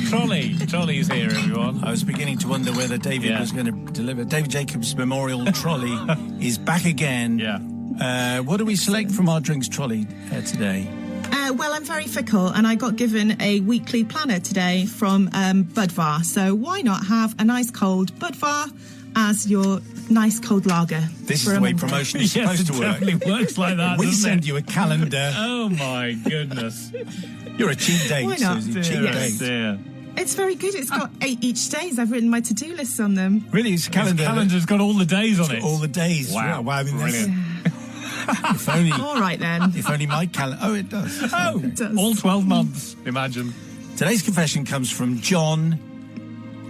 Trolley's here, everyone. I was beginning to wonder whether David was going to deliver. David Jacobs' Memorial Trolley is back again. Yeah. What do we select from our drinks trolley today? Well, I'm very fickle, and I got given a weekly planner today from Budvar. So why not have a nice cold Budvar as your nice cold lager? This is the way promotion is supposed to work. It definitely works like that. We send you a calendar. Oh my goodness! You're a cheap date, Why not? Susie. Cheap date. Dear. It's very good. It's got 8 each days. I've written my to-do lists on them. Really, it's a calendar. His calendar's got all the days on it. All the days. Wow, I mean, brilliant. If only. All right, then. If only my calendar. Oh, it does. Oh, It does. all 12 months. Imagine. Today's confession comes from John.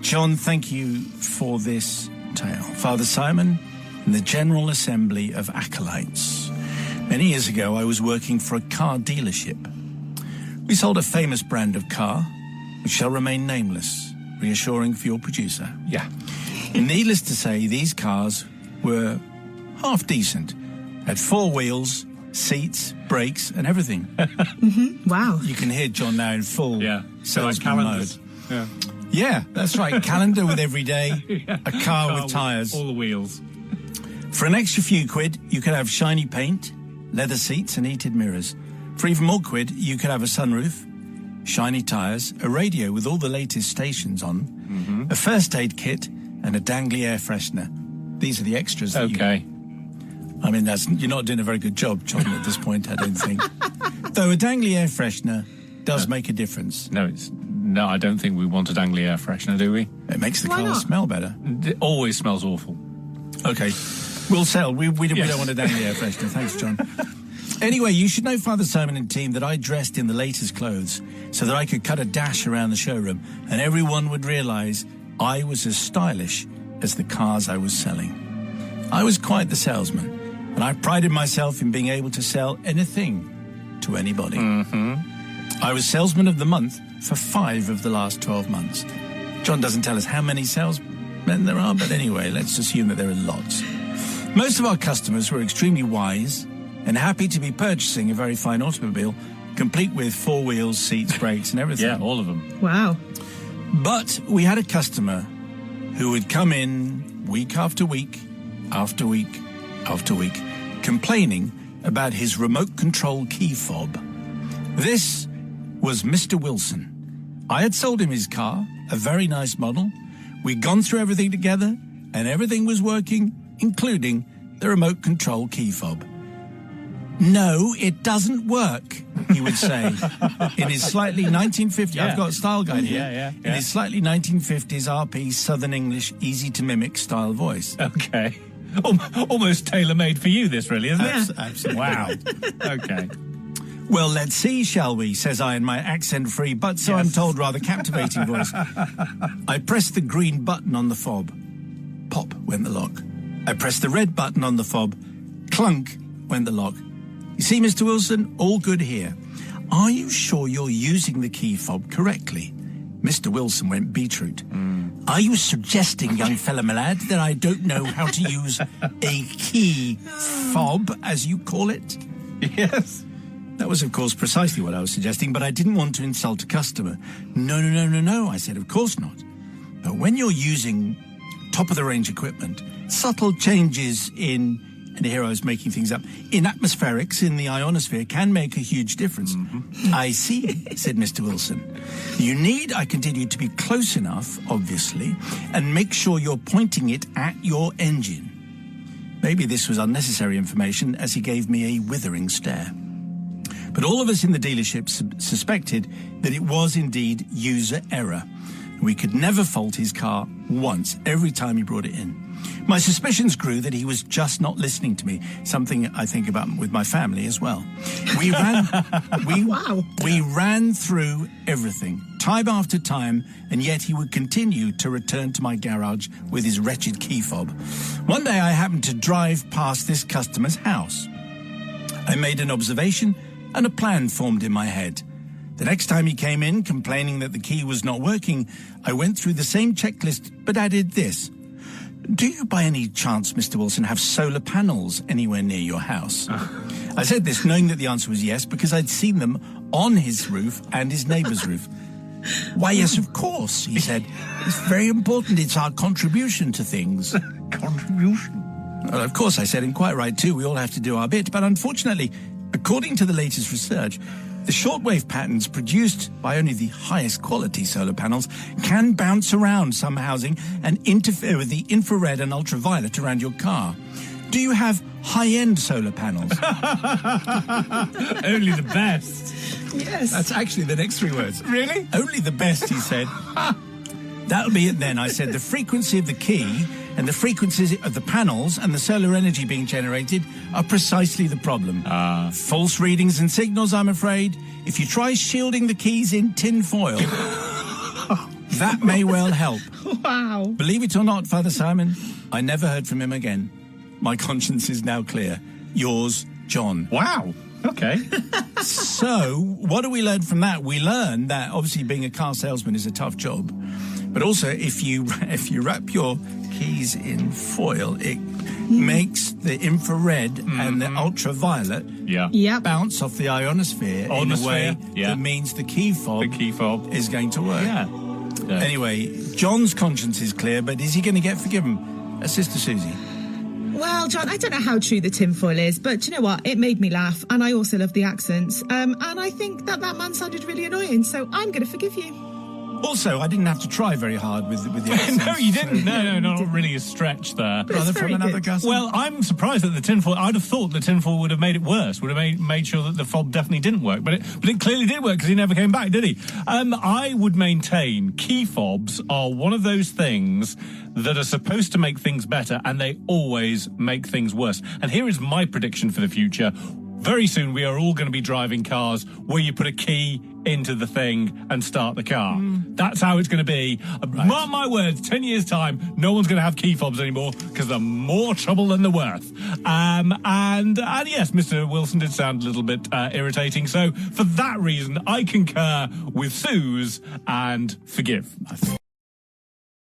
John, thank you for this tale. Father Simon and the General Assembly of Acolytes. Many years ago, I was working for a car dealership. We sold a famous brand of car, which shall remain nameless, reassuring for your producer. Yeah. Needless to say, these cars were half decent. Had 4 wheels, seats, brakes, and everything. Wow. You can hear John now in full salesman mode. Yeah. Yeah, that's right. Calendar with every day, a car with tyres. All the wheels. For an extra few quid, you could have shiny paint, leather seats, and heated mirrors. For even more quid, you could have a sunroof, shiny tyres, a radio with all the latest stations on, a first aid kit, and a dangly air freshener. These are the extras. Okay. I mean, you're not doing a very good job, John, at this point, I don't think. Though a dangly air freshener does make a difference. No, I don't think we want a dangly air freshener, do we? It makes the Why car not? smell better. It always smells awful. Okay, we'll sell. We don't want a dangly air freshener. Thanks, John. Anyway, you should know, Father Simon and team, that I dressed in the latest clothes so that I could cut a dash around the showroom and everyone would realise I was as stylish as the cars I was selling. I was quite the salesman, and I prided myself in being able to sell anything to anybody. I was Salesman of the Month for 5 of the last 12 months. John doesn't tell us how many salesmen there are, but anyway, let's assume that there are lots. Most of our customers were extremely wise and happy to be purchasing a very fine automobile, complete with 4 wheels, seats, brakes, and everything. Yeah, all of them. Wow. But we had a customer who would come in week after week, after week, after week, complaining about his remote control key fob. This was Mr. Wilson. I had sold him his car, a very nice model. We'd gone through everything together, and everything was working, including the remote control key fob. No, it doesn't work, he would say, in his slightly 1950s, I've got a style guide here, in his slightly 1950s RP Southern English, easy-to-mimic style voice. Okay. Almost tailor-made for you, this really, isn't it? Absolutely. Wow. Okay. Well, let's see, shall we, says I in my accent-free, but so I'm told rather captivating voice. I pressed the green button on the fob. Pop went the lock. I pressed the red button on the fob. Clunk went the lock. You see, Mr. Wilson, all good here. Are you sure you're using the key fob correctly? Mr. Wilson went beetroot. Are you suggesting, young fella, my lad, that I don't know how to use a key fob, as you call it? Yes. That was, of course, precisely what I was suggesting, but I didn't want to insult a customer. No, I said, of course not. But when you're using top-of-the-range equipment, subtle changes in, and here I was making things up, in atmospherics in the ionosphere can make a huge difference. I see, said Mr. Wilson. You need, I continued, to be close enough, obviously, and make sure you're pointing it at your engine. Maybe this was unnecessary information, as he gave me a withering stare. But all of us in the dealership suspected that it was indeed user error. We could never fault his car once, every time he brought it in. My suspicions grew that he was just not listening to me, something I think about with my family as well. We ran through everything, time after time, and yet he would continue to return to my garage with his wretched key fob. One day I happened to drive past this customer's house. I made an observation, and a plan formed in my head. The next time he came in, complaining that the key was not working, I went through the same checklist, but added this. Do you, by any chance, Mr. Wilson, have solar panels anywhere near your house? I said this knowing that the answer was yes, because I'd seen them on his roof and his neighbour's roof. Why, yes, of course, he said. It's very important. It's our contribution to things. Contribution? Well, of course, I said, and quite right too. We all have to do our bit. But unfortunately, according to the latest research, the shortwave patterns produced by only the highest quality solar panels can bounce around some housing and interfere with the infrared and ultraviolet around your car. Do you have high-end solar panels? Only the best. Yes. That's actually the next 3 words. Really? Only the best, he said. That'll be it then, I said. The frequency of the key and the frequencies of the panels and the solar energy being generated are precisely the problem. False readings and signals, I'm afraid. If you try shielding the keys in tin foil, that may well help. Wow. Believe it or not, Father Simon, I never heard from him again. My conscience is now clear. Yours, John. Wow. Okay. So, what do we learn from that? We learn that obviously being a car salesman is a tough job. But also, if you wrap your keys in foil, it makes the infrared and the ultraviolet bounce off the ionosphere in a way that means the key fob is going to work. Yeah. Anyway, John's conscience is clear, but is he going to get forgiven? Sister Susie? Well, John, I don't know how true the tinfoil is, but do you know what? It made me laugh, and I also love the accents. And I think that man sounded really annoying, so I'm going to forgive you. Also, I didn't have to try very hard with the accents. No, you didn't. No, not really a stretch there. Brother from another cousin. Well, I'm surprised that the tinfoil. I'd have thought the tinfoil would have made it worse. Would have made sure that the fob definitely didn't work. But it clearly did work because he never came back, did he? I would maintain key fobs are one of those things that are supposed to make things better, and they always make things worse. And here is my prediction for the future. Very soon we are all going to be driving cars where you put a key into the thing and start the car. That's how it's going to be. Right. Mark my words, 10 years' time, no one's going to have key fobs anymore because they're more trouble than they're worth. And yes, Mr. Wilson did sound a little bit irritating. So for that reason, I concur with Suze and forgive.